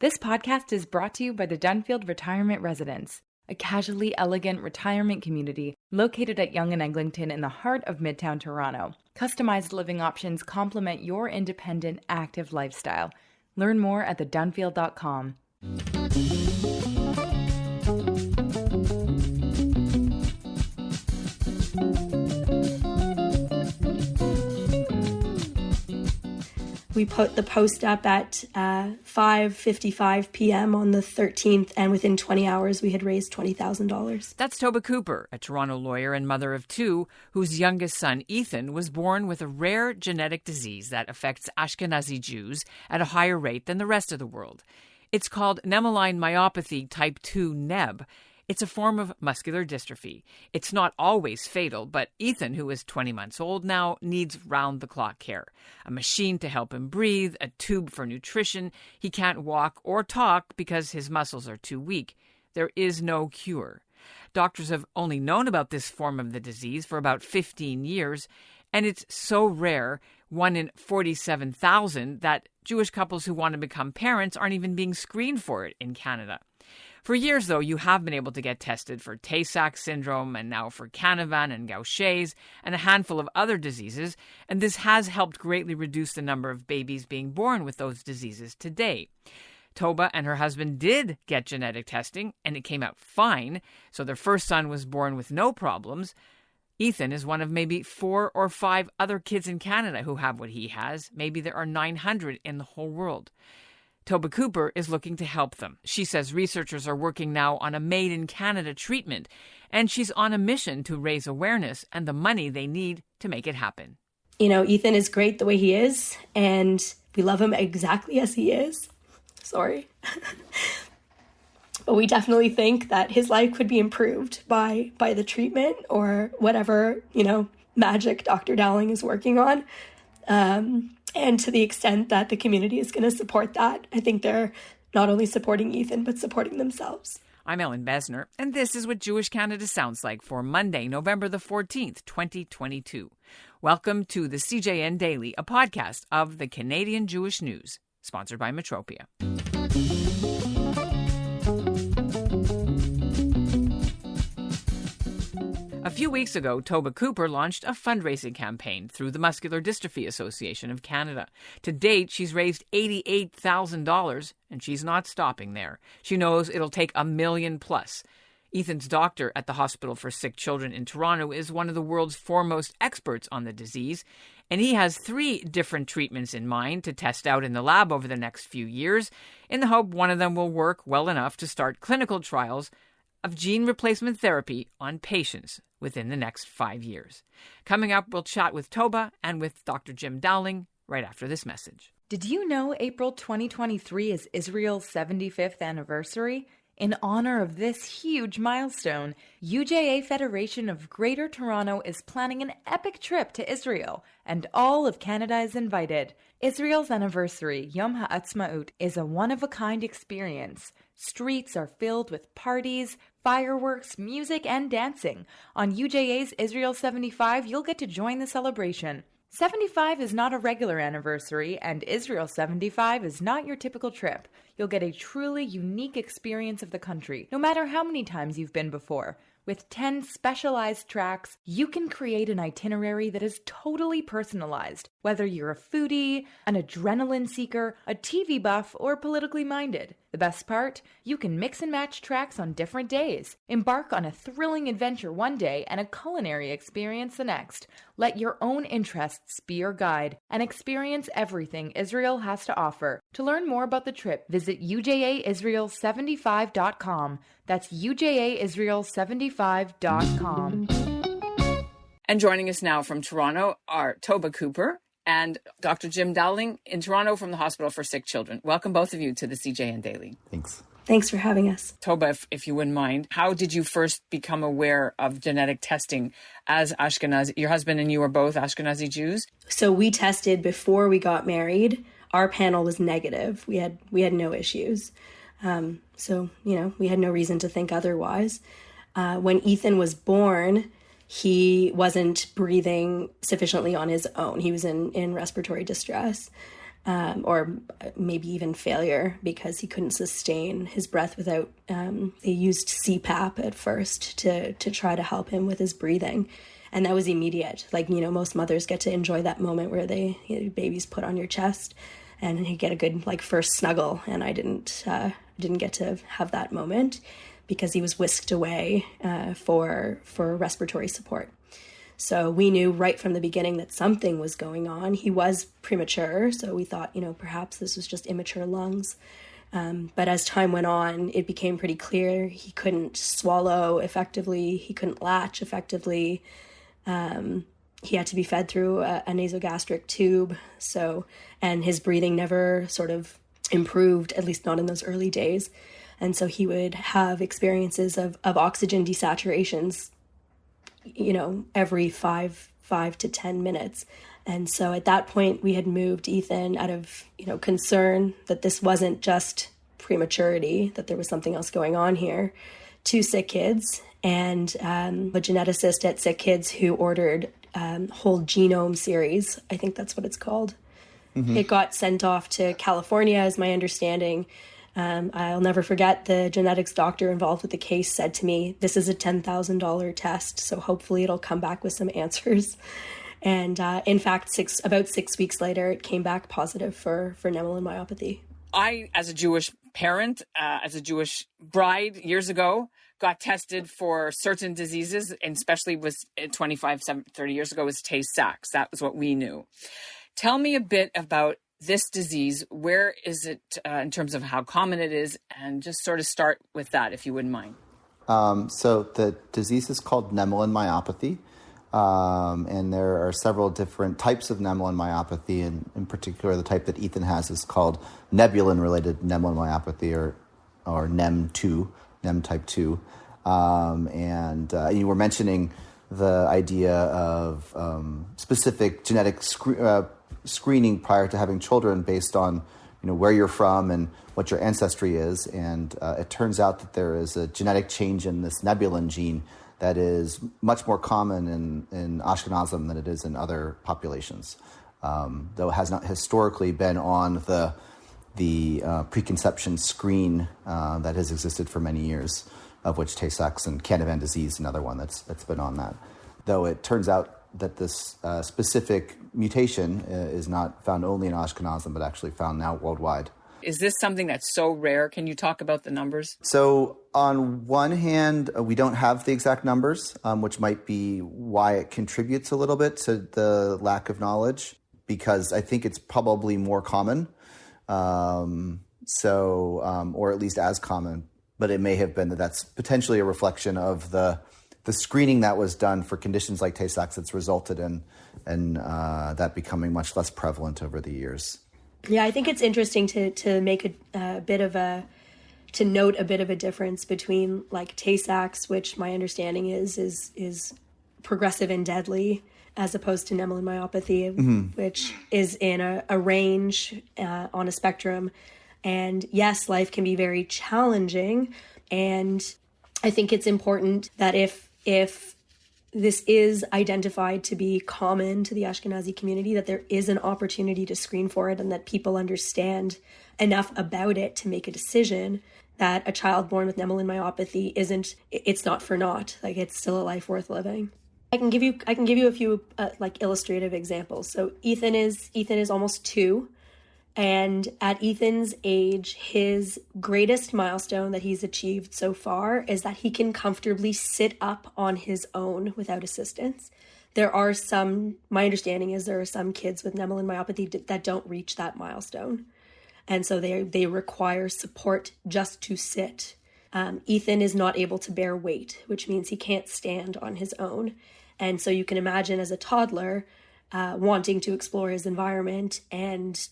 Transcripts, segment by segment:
This podcast is brought to you by the Dunfield Retirement Residence, a casually elegant retirement community located at Yonge and Eglinton in the heart of Midtown Toronto. Customized living options complement your independent, active lifestyle. Learn more at thedunfield.com. We put the post up at 5:55 p.m. on the 13th, and within 20 hours, we had raised $20,000. That's Toba Cooper, a Toronto lawyer and mother of two, whose youngest son, Ethan, was born with a rare genetic disease that affects Ashkenazi Jews at a higher rate than the rest of the world. It's called nemaline myopathy type 2 NEB. It's a form of muscular dystrophy. It's not always fatal, but Ethan, who is 20 months old now, needs round-the-clock care. A machine to help him breathe, a tube for nutrition. He can't walk or talk because his muscles are too weak. There is no cure. Doctors have only known about this form of the disease for about 15 years, and it's so rare, 1 in 47,000, that Jewish couples who want to become parents aren't even being screened for it in Canada. For years, though, you have been able to get tested for Tay-Sachs syndrome and now for Canavan and Gaucher's and a handful of other diseases, and this has helped greatly reduce the number of babies being born with those diseases today. Toba and her husband did get genetic testing, and it came out fine, so their first son was born with no problems. Ethan is one of maybe 4 or 5 other kids in Canada who have what he has. Maybe there are 900 in the whole world. Toba Cooper is looking to help them. She says researchers are working now on a made-in-Canada treatment, and she's on a mission to raise awareness and the money they need to make it happen. You know, Ethan is great the way he is, and we love him exactly as he is. Sorry. But we definitely think that his life could be improved by the treatment or whatever, magic Dr. Dowling is working on. And to the extent that the community is going to support that, I think they're not only supporting Ethan, but supporting themselves. I'm Ellen Besner, and this is what Jewish Canada sounds like for Monday, November the 14th, 2022. Welcome to the CJN Daily, a podcast of the Canadian Jewish News, sponsored by Metropia. A few weeks ago, Toba Cooper launched a fundraising campaign through the Muscular Dystrophy Association of Canada. To date, she's raised $88,000, and she's not stopping there. She knows it'll take $1 million plus. Ethan's doctor at the Hospital for Sick Children in Toronto is one of the world's foremost experts on the disease, and he has 3 different treatments in mind to test out in the lab over the next few years, in the hope one of them will work well enough to start clinical trials of gene replacement therapy on patients within the next 5 years. Coming up, we'll chat with Toba and with Dr. Jim Dowling right after this message. Did you know April 2023 is Israel's 75th anniversary? In honor of this huge milestone, UJA Federation of Greater Toronto is planning an epic trip to Israel, and all of Canada is invited. Israel's anniversary, Yom HaAtzmaut, is a one-of-a-kind experience. Streets are filled with parties, fireworks, music, and dancing. On UJA's Israel 75, you'll get to join the celebration. 75 is not a regular anniversary, and Israel 75 is not your typical trip. You'll get a truly unique experience of the country, no matter how many times you've been before. With 10 specialized tracks, you can create an itinerary that is totally personalized, whether you're a foodie, an adrenaline seeker, a TV buff, or politically minded. The best part? You can mix and match tracks on different days. Embark on a thrilling adventure one day and a culinary experience the next. Let your own interests be your guide and experience everything Israel has to offer. To learn more about the trip, visit ujaisrael75.com. That's ujaisrael75.com. And joining us now from Toronto are Toba Cooper and Dr. Jim Dowling in Toronto from the Hospital for Sick Children. Welcome, both of you, to the CJN Daily. Thanks. Thanks for having us. Toba, if you wouldn't mind, how did you first become aware of genetic testing as Ashkenazi? Your husband and you are both Ashkenazi Jews? So we tested before we got married. Our panel was negative. We had no issues. So we had no reason to think otherwise. When Ethan was born, he wasn't breathing sufficiently on his own. He was in respiratory distress. or maybe even failure, because he couldn't sustain his breath without, they used CPAP at first to try to help him with his breathing. And that was immediate. Like, most mothers get to enjoy that moment where baby's put on your chest and you get a good first snuggle. And I didn't get to have that moment because he was whisked away for respiratory support. So we knew right from the beginning that something was going on. He was premature, so we thought, perhaps this was just immature lungs. But as time went on, it became pretty clear he couldn't swallow effectively. He couldn't latch effectively. He had to be fed through a nasogastric tube. And his breathing never sort of improved, at least not in those early days. And so he would have experiences of oxygen desaturations, every 5 to 10 minutes. And so at that point, we had moved Ethan out of, concern that this wasn't just prematurity, that there was something else going on here, to SickKids, and a geneticist at SickKids who ordered whole genome series. I think that's what it's called. Mm-hmm. It got sent off to California, is my understanding. I'll never forget the genetics doctor involved with the case said to me, this is a $10,000 test, so hopefully it'll come back with some answers. And in fact, about 6 weeks later, it came back positive for nemaline myopathy. I, as a Jewish parent, as a Jewish bride years ago, got tested for certain diseases, and especially was 30 years ago, was Tay-Sachs. That was what we knew. Tell me a bit about this disease. Where is it in terms of how common it is? And just sort of start with that, if you wouldn't mind. So the disease is called nemaline myopathy. And there are several different types of nemaline myopathy. And in particular, the type that Ethan has is called nebulin-related nemaline myopathy, or NEM2, NEM type 2. And you were mentioning the idea of specific genetic screening prior to having children based on where you're from and what your ancestry is. And it turns out that there is a genetic change in this nebulin gene that is much more common in Ashkenazim than it is in other populations, though it has not historically been on the preconception screen that has existed for many years, of which Tay-Sachs and Canavan disease, another one that's been on that. Though it turns out that this specific mutation is not found only in Ashkenazim, but actually found now worldwide. Is this something that's so rare? Can you talk about the numbers? So on one hand, we don't have the exact numbers, which might be why it contributes a little bit to the lack of knowledge, because I think it's probably more common, or at least as common. But it may have been that's potentially a reflection of the screening that was done for conditions like Tay-Sachs that's resulted in that becoming much less prevalent over the years. Yeah, I think it's interesting to make to note a bit of a difference between Tay-Sachs, which my understanding is progressive and deadly, as opposed to nemaline myopathy, mm-hmm. which is in a range on a spectrum. And yes, life can be very challenging. And I think it's important that if this is identified to be common to the Ashkenazi community, that there is an opportunity to screen for it, and that people understand enough about it to make a decision that a child born with nemaline myopathy it's not for naught. It's still a life worth living. I can give you a few illustrative examples. So Ethan is almost 2. And at Ethan's age, his greatest milestone that he's achieved so far is that he can comfortably sit up on his own without assistance. My understanding is there are some kids with nemaline myopathy that don't reach that milestone. And so they require support just to sit. Ethan is not able to bear weight, which means he can't stand on his own. And so you can imagine as a toddler, wanting to explore his environment and,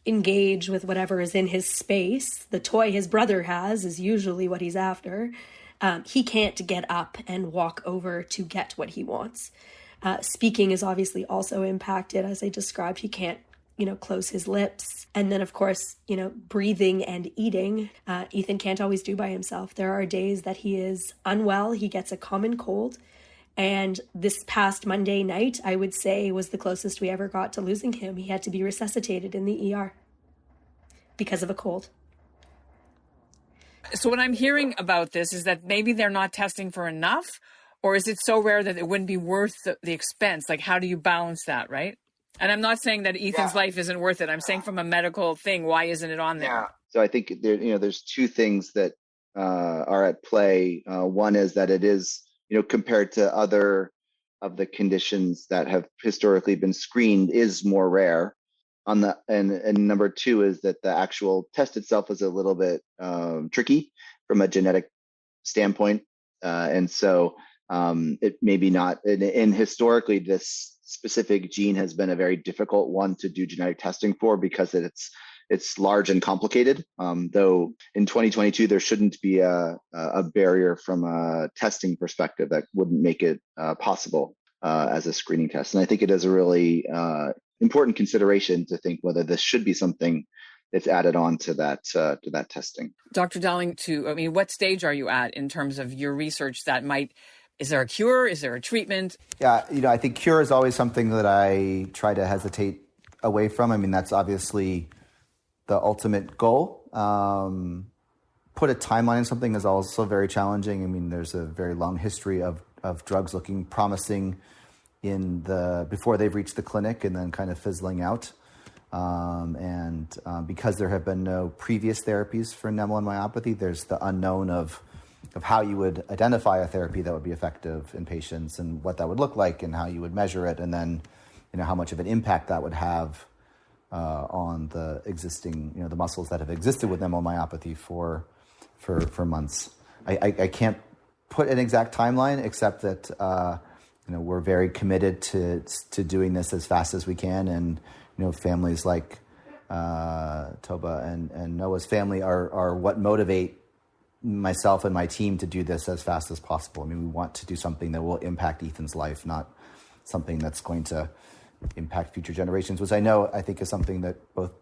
engage with whatever is in his space. The toy his brother has is usually what he's after. He can't get up and walk over to get what he wants. Speaking is obviously also impacted. As I described, he can't, close his lips. And then, of course, breathing and eating, Ethan can't always do by himself. There are days that he is unwell. He gets a common cold. And this past Monday night, I would say, was the closest we ever got to losing him. He had to be resuscitated in the ER because of a cold. So what I'm hearing about this is that maybe they're not testing for enough, or is it so rare that it wouldn't be worth the expense? Like, how do you balance that, right? And I'm not saying that Ethan's life isn't worth it. I'm saying from a medical thing, why isn't it on there? Yeah. So I think there's two things that are at play. One is that it is, compared to other of the conditions that have historically been screened, is more rare. And number two is that the actual test itself is a little bit tricky from a genetic standpoint, and so it may be not. And historically, this specific gene has been a very difficult one to do genetic testing for because it's large and complicated. Though in 2022, there shouldn't be a barrier from a testing perspective that wouldn't make it possible as a screening test. And I think it is a really important consideration to think whether this should be something that's added on to that testing. Dr. Dowling, what stage are you at in terms of your research that is there a cure? Is there a treatment? Yeah, I think cure is always something that I try to hesitate away from. I mean, that's obviously the ultimate goal. Put a timeline on something is also very challenging. I mean, there's a very long history of drugs looking promising before they've reached the clinic and then kind of fizzling out. Because there have been no previous therapies for nemaline myopathy, there's the unknown of how you would identify a therapy that would be effective in patients and what that would look like and how you would measure it, and then how much of an impact that would have on the existing the muscles that have existed with nemaline myopathy for months. I can't put an exact timeline except that we're very committed to doing this as fast as we can, and families like Toba and Noah's family are what motivate myself and my team to do this as fast as possible. I mean, we want to do something that will impact Ethan's life, not something that's going to impact future generations, which I think is something that both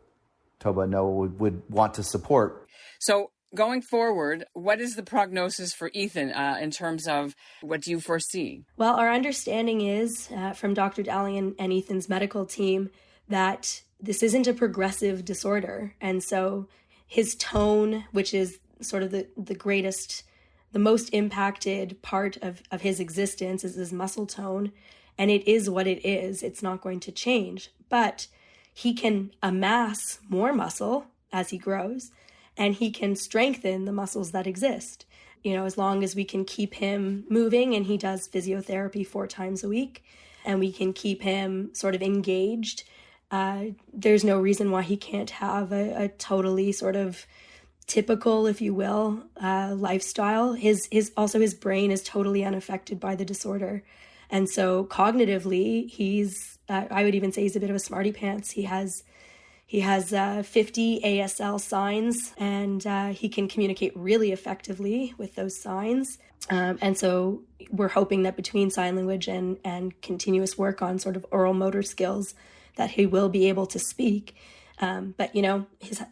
Toba and Noah would want to support. So going forward, what is the prognosis for Ethan in terms of what do you foresee? Well, our understanding is from Dr. Dowling and Ethan's medical team that this isn't a progressive disorder. And so his tone, which is sort of the most impacted part of his existence, is his muscle tone. And it is what it is. It's not going to change. But he can amass more muscle as he grows, and he can strengthen the muscles that exist. As long as we can keep him moving, and he does physiotherapy 4 times a week, and we can keep him sort of engaged, there's no reason why he can't have a totally sort of typical, if you will, lifestyle. His brain is totally unaffected by the disorder. And so cognitively, he's, I would even say he's a bit of a smarty pants. He has 50 ASL signs, and he can communicate really effectively with those signs. And so we're hoping that between sign language and continuous work on sort of oral motor skills, that he will be able to speak. But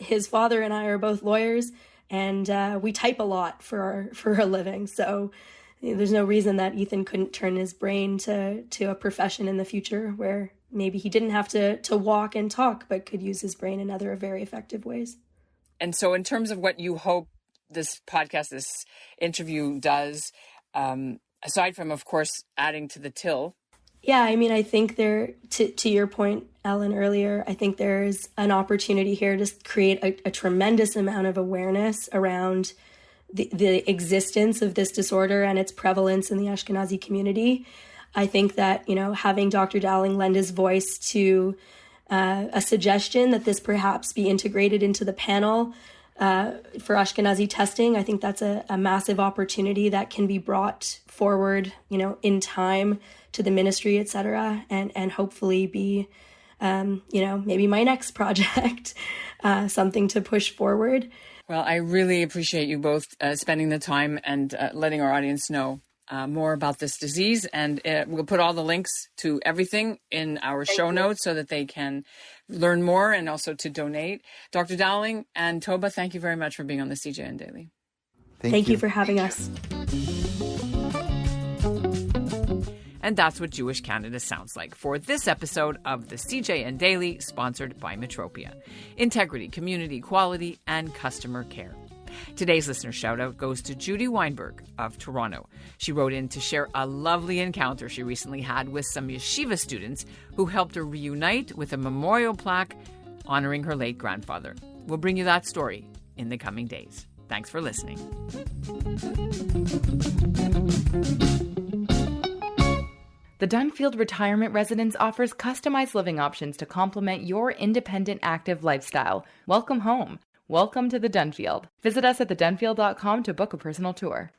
his father and I are both lawyers, and we type a lot for a living. So there's no reason that Ethan couldn't turn his brain to a profession in the future where maybe he didn't have to walk and talk, but could use his brain in other very effective ways. And so in terms of what you hope this podcast, this interview does, aside from, of course, adding to the till. Yeah, I mean, I think to your point, Ellen, earlier, I think there's an opportunity here to create a tremendous amount of awareness around the existence of this disorder and its prevalence in the Ashkenazi community. I think that, having Dr. Dowling lend his voice to a suggestion that this perhaps be integrated into the panel for Ashkenazi testing, I think that's a massive opportunity that can be brought forward, in time to the ministry, et cetera, and hopefully be, maybe my next project, something to push forward. Well, I really appreciate you both spending the time and letting our audience know more about this disease. And we'll put all the links to everything in our show notes so that they can learn more and also to donate. Dr. Dowling and Toba, thank you very much for being on the CJN Daily. Thank you for having us. And that's what Jewish Canada sounds like for this episode of the CJN Daily, sponsored by Metropia. Integrity, community, quality, and customer care. Today's listener shout-out goes to Judy Weinberg of Toronto. She wrote in to share a lovely encounter she recently had with some yeshiva students who helped her reunite with a memorial plaque honoring her late grandfather. We'll bring you that story in the coming days. Thanks for listening. The Dunfield Retirement Residence offers customized living options to complement your independent, active lifestyle. Welcome home. Welcome to the Dunfield. Visit us at thedunfield.com to book a personal tour.